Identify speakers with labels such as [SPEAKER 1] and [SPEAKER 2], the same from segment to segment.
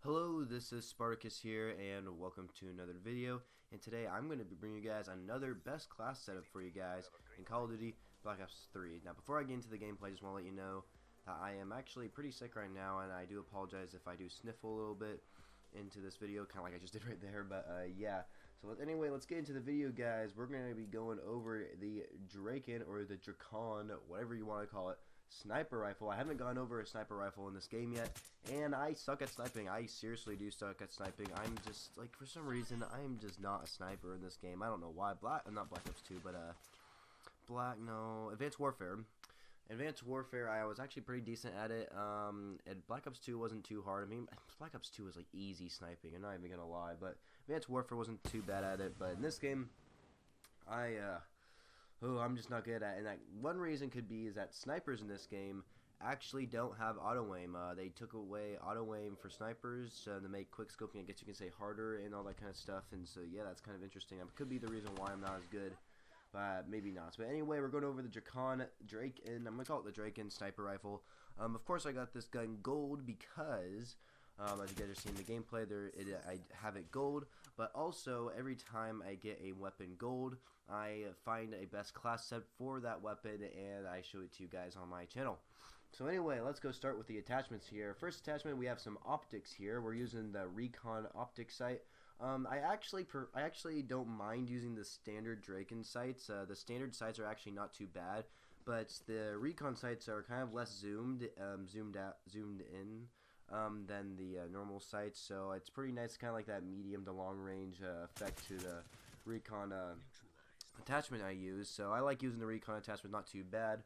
[SPEAKER 1] Hello, this is Spartacus here, and welcome to another video. And today I'm going to be bringing you guys another best class setup for you guys in Call of Duty Black Ops 3. Now, before I get into the gameplay, I just want to let you know that I am actually pretty sick right now, and I do apologize if I do sniffle a little bit into this video, kind of like I just did right there. But yeah, so anyway, let's get into the video, guys. We're going to be going over the DRAKON, or the DRAKON, whatever you want to call it, sniper rifle. I haven't gone over a sniper rifle in this game yet, and I suck at sniping. I seriously do suck at sniping. I'm just, like, for some reason, I'm just not a sniper in this game. I don't know why. Not Black Ops 2, but Advanced Warfare. Advanced Warfare, I was actually pretty decent at it. And Black Ops 2 wasn't too hard. I mean, Black Ops 2 was like easy sniping, I'm not even gonna lie, but Advanced Warfare wasn't too bad at it. But in this game, I'm just not good at it. And that one reason could be is that snipers in this game actually don't have auto aim. They took away auto aim for snipers to make quick scoping, I guess you can say, harder and all that kind of stuff. And so yeah, that's kind of interesting. It could be the reason why I'm not as good, but maybe not. But anyway, we're going over the DRAKON. I'm gonna call it the DRAKON sniper rifle. Of course, I got this gun gold because, as you guys are seeing the gameplay, I have it gold, but also every time I get a weapon gold, I find a best class set for that weapon, and I show it to you guys on my channel. So anyway, let's go start with the attachments here. First attachment, we have some optics here. We're using the DRAKON optic sight. I actually don't mind using the standard DRAKON sights. The standard sights are actually not too bad, but the DRAKON sights are kind of less zoomed in than the normal sights, so it's pretty nice, kind of like that medium to long range effect to the DRAKON attachment I use. So I like using the DRAKON attachment, not too bad.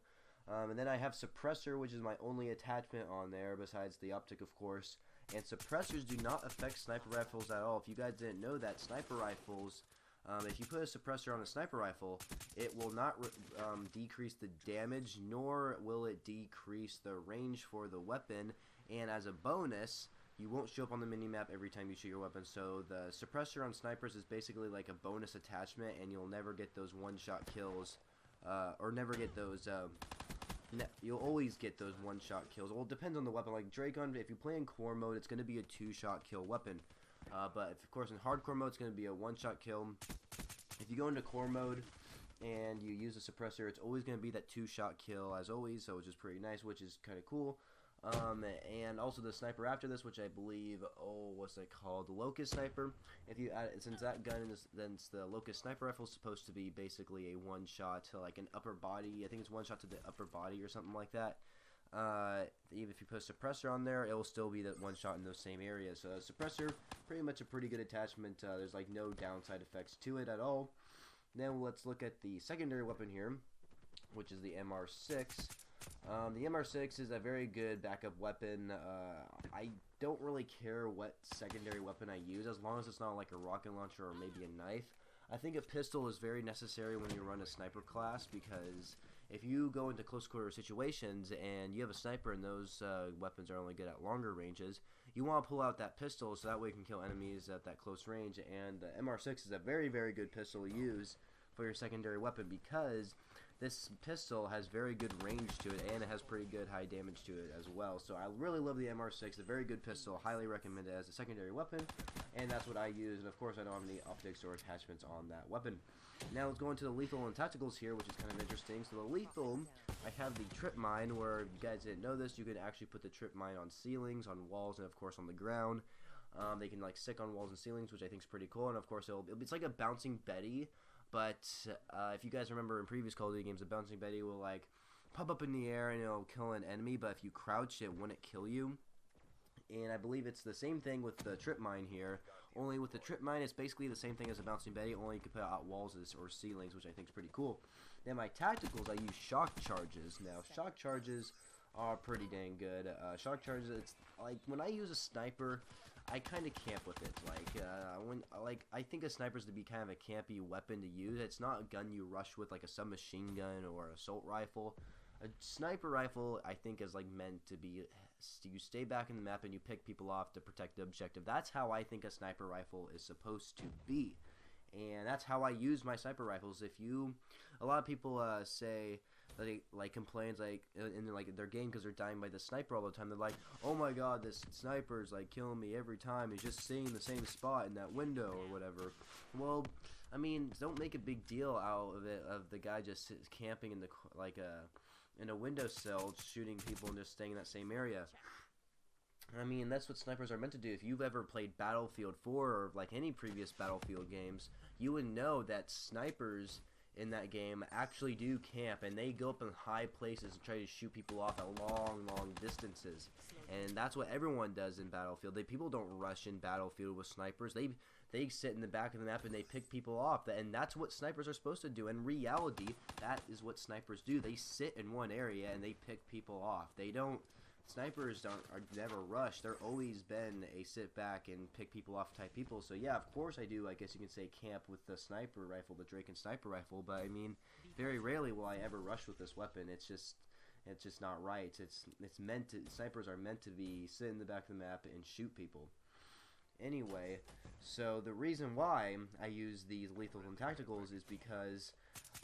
[SPEAKER 1] And then I have suppressor, which is my only attachment on there besides the optic, of course. And suppressors do not affect sniper rifles at all. If you guys didn't know that, sniper rifles, if you put a suppressor on a sniper rifle, it will not decrease the damage, nor will it decrease the range for the weapon. And as a bonus, you won't show up on the minimap every time you shoot your weapon. So the suppressor on snipers is basically like a bonus attachment, and you'll never get those one-shot kills, or never get those. You'll always get those one-shot kills. Well, it depends on the weapon. Like DRAKON, if you play in core mode, it's going to be a two-shot kill weapon. But of course, in hardcore mode, it's going to be a one-shot kill. If you go into core mode and you use a suppressor, it's always going to be that two-shot kill as always, so which is pretty nice, which is kind of cool. And also the sniper after this, which I believe, what's it called? The Locust Sniper. If you add it, since that gun is, then the Locust Sniper Rifle is supposed to be basically a one-shot to like an upper body. I think it's one shot to the upper body or something like that. Even if you put a suppressor on there, it will still be that one shot in those same areas. So suppressor, pretty much a pretty good attachment. There's like no downside effects to it at all. Then let's look at the secondary weapon here, which is the MR6. The MR6 is a very good backup weapon. I don't really care what secondary weapon I use, as long as it's not like a rocket launcher or maybe a knife. I think a pistol is very necessary when you run a sniper class, because if you go into close quarter situations and you have a sniper and those weapons are only good at longer ranges, you want to pull out that pistol so that way you can kill enemies at that close range. And the MR6 is a very, very good pistol to use for your secondary weapon, because this pistol has very good range to it, and it has pretty good high damage to it as well. So I really love the MR6, a very good pistol, highly recommend it as a secondary weapon, and that's what I use. And of course I don't have any optics or attachments on that weapon. Now let's go into the lethal and tacticals here, which is kind of interesting. So the lethal, I have the trip mine, where if you guys didn't know this, you can actually put the trip mine on ceilings, on walls, and of course on the ground. They can like stick on walls and ceilings, which I think is pretty cool. And of course it's like a bouncing Betty. But if you guys remember in previous Call of Duty games, the bouncing Betty will like pop up in the air and it'll kill an enemy, but if you crouch, it wouldn't kill you. And I believe it's the same thing with the trip mine here. Only with the trip mine, it's basically the same thing as a bouncing Betty, only you can put out walls or ceilings, which I think is pretty cool. Then my tacticals, I use shock charges. Now, shock charges are pretty dang good. Shock charges, it's like when I use a sniper, I kind of camp with it. I think a sniper's to be kind of a campy weapon to use. It's not a gun you rush with like a submachine gun or assault rifle. A sniper rifle, I think, is like meant to be, you stay back in the map and you pick people off to protect the objective. That's how I think a sniper rifle is supposed to be. And that's how I use my sniper rifles. A lot of people say like complains like in like their game because they're dying by the sniper all the time. They're like, oh my god, this sniper's like killing me every time. He's just staying in the same spot in that window or whatever. Well, I mean, don't make a big deal out of it, of the guy just camping in the in a windowsill shooting people and just staying in that same area. I mean, that's what snipers are meant to do. If you've ever played Battlefield 4 or like any previous Battlefield games, you would know that snipers in that game actually do camp, and they go up in high places and try to shoot people off at long distances. And that's what everyone does in Battlefield. People don't rush in Battlefield with snipers. They sit in the back of the map and they pick people off, and that's what snipers are supposed to do. In reality, that is what snipers do. They sit in one area and they pick people off. They don't. Snipers are never rushed. They're always been a sit back and pick people off type people. So yeah, of course I do. I guess you can say camp with the sniper rifle, the DRAKON sniper rifle. But I mean, very rarely will I ever rush with this weapon. It's just not right. It's meant to. Snipers are meant to be sit in the back of the map and shoot people. Anyway, so the reason why I use these lethals and tacticals is because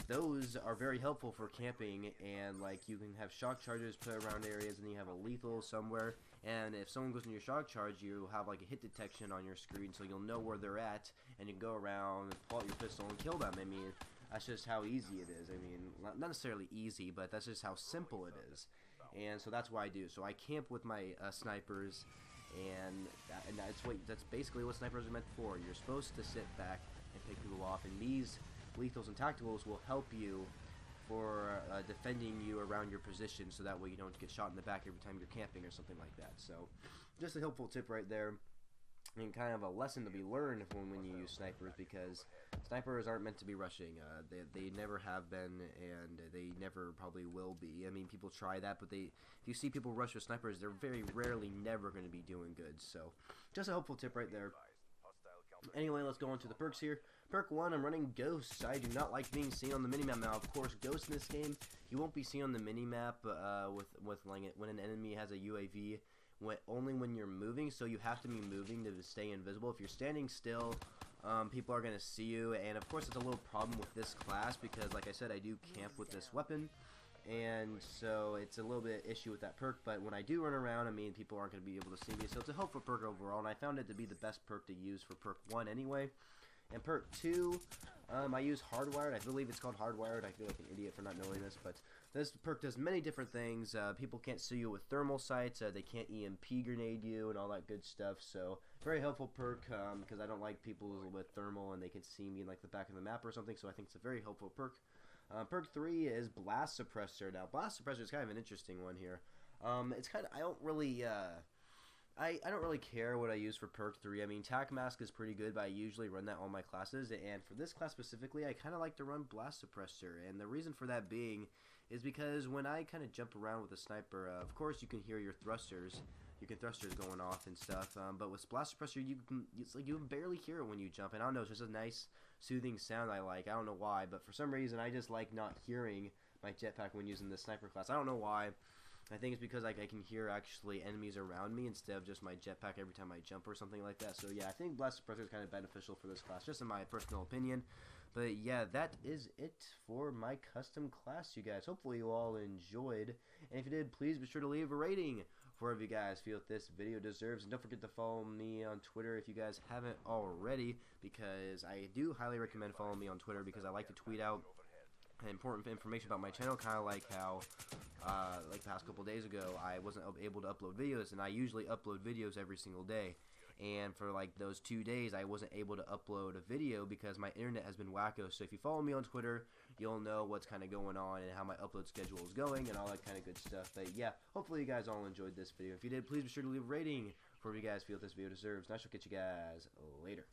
[SPEAKER 1] those are very helpful for camping, and like you can have shock charges put around areas, and then you have a lethal somewhere, and if someone goes in your shock charge, you have like a hit detection on your screen, so you'll know where they're at, and you can go around, pull out your pistol, and kill them. I mean, that's just how easy it is. I mean, not necessarily easy, but that's just how simple it is. And so that's what I do. So I camp with my snipers, and that's basically what snipers are meant for. You're supposed to sit back and pick people off, and these lethals and tacticals will help you for defending you around your position, so that way you don't get shot in the back every time you're camping or something like that. So just a helpful tip right there, and kind of a lesson to be learned when you use snipers, because snipers aren't meant to be rushing. They never have been, and they never probably will be. I mean, people try that, but if you see people rush with snipers, they're very rarely never going to be doing good. So just a helpful tip right there. Anyway, let's go on to the perks here. Perk 1, I'm running Ghosts. I do not like being seen on the minimap. Now, of course, Ghosts in this game, you won't be seen on the minimap when an enemy has a UAV, only when you're moving, so you have to be moving to stay invisible. If you're standing still, people are going to see you, and of course it's a little problem with this class because, like I said, I do camp with this weapon, and so it's a little bit issue with that perk. But when I do run around, I mean, people aren't going to be able to see me, so it's a helpful perk overall, and I found it to be the best perk to use for perk 1 anyway. And perk 2, I use Hardwired. I believe it's called Hardwired. I feel like an idiot for not knowing this, but this perk does many different things. People can't see you with thermal sights. They can't EMP grenade you and all that good stuff. So very helpful perk because I don't like people with thermal and they can see me in like the back of the map or something. So I think it's a very helpful perk. Perk 3 is Blast Suppressor. Now Blast Suppressor is kind of an interesting one here. It's kind of I don't really care what I use for perk 3. I mean, Tac Mask is pretty good, but I usually run that on my classes, and for this class specifically, I kind of like to run Blast Suppressor, and the reason for that being is because when I kind of jump around with a sniper, of course you can hear your thrusters going off and stuff, but with Blast Suppressor, it's like you can barely hear it when you jump, and I don't know, it's just a nice, soothing sound I like. I don't know why, but for some reason, I just like not hearing my jetpack when using the sniper class. I don't know why. I think it's because I can hear actually enemies around me instead of just my jetpack every time I jump or something like that. So yeah, I think Blast Suppressor is kind of beneficial for this class, just in my personal opinion. But yeah, that is it for my custom class, you guys. Hopefully you all enjoyed. And if you did, please be sure to leave a rating for whatever you guys feel this video deserves. And don't forget to follow me on Twitter if you guys haven't already, because I do highly recommend following me on Twitter because I like to tweet out important information about my channel, kind of like how like the past couple days ago I wasn't able to upload videos, and I usually upload videos every single day, and for like those 2 days I wasn't able to upload a video because my internet has been wacko. So if you follow me on Twitter, you'll know what's kind of going on and how my upload schedule is going and all that kind of good stuff. But yeah, hopefully you guys all enjoyed this video. If you did, please be sure to leave a rating for what you guys feel this video deserves, and I shall catch you guys later.